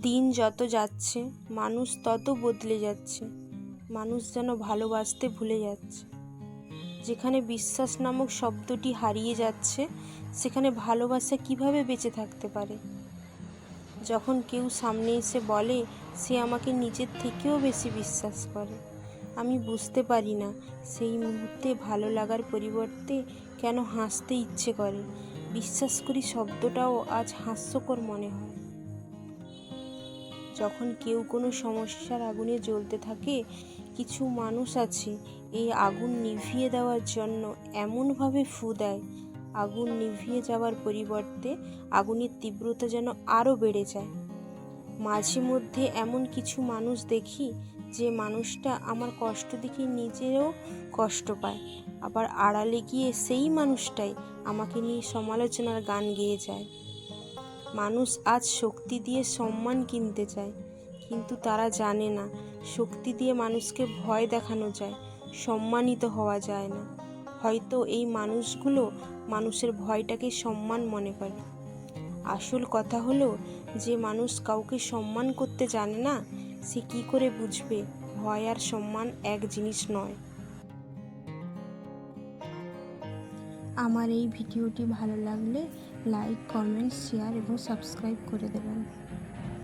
দিন যত যাচ্ছে মানুষ তত বদলে যাচ্ছে। মানুষ যেন ভালোবাসতে ভুলে যাচ্ছে। যেখানে বিশ্বাস নামক শব্দটি হারিয়ে যাচ্ছে, সেখানে ভালোবাসা কিভাবে বেঁচে থাকতে পারে? যখন কেউ সামনে এসে বলে সে আমাকে নিজের থেকেও বেশি বিশ্বাস করে, আমি বুঝতে পারি না সেই মুহূর্তে ভালো লাগার পরিবর্তে কেন হাসতে ইচ্ছে করে। বিশ্বাস করি শব্দটাও আজ হাস্যকর মনে হয়। যখন কেউ কোনো সমস্যার আগুনে জ্বলতে থাকে, কিছু মানুষ আছে এই আগুন নিভিয়ে দেওয়ার জন্য এমনভাবে ফু দেয়, আগুন নিভিয়ে যাওয়ার পরিবর্তে আগুনের তীব্রতা যেন আরও বেড়ে যায়। মাঝে মধ্যে এমন কিছু মানুষ দেখি যে মানুষটা আমার কষ্ট দেখে নিজেও কষ্ট পায়, আবার আড়ালে গিয়ে সেই মানুষটাই আমাকে নিয়ে সমালোচনার গান গেয়ে যায়। মানুষ আজ শক্তি দিয়ে সম্মান কিনতে চায়, কিন্তু তারা জানে না শক্তি দিয়ে মানুষকে ভয় দেখানো যায়, সম্মানিত হওয়া যায় না। হয়তো এই মানুষগুলো মানুষের ভয়টাকে সম্মান মনে করে। আসল কথা হলো, যে মানুষ কাউকে সম্মান করতে জানে না, সে কি করে বুঝবে ভয় আর সম্মান এক জিনিস নয়। আমার এই ভিডিওটি ভালো লাগলে লাইক, কমেন্ট, শেয়ার এবং সাবস্ক্রাইব করে দেবেন।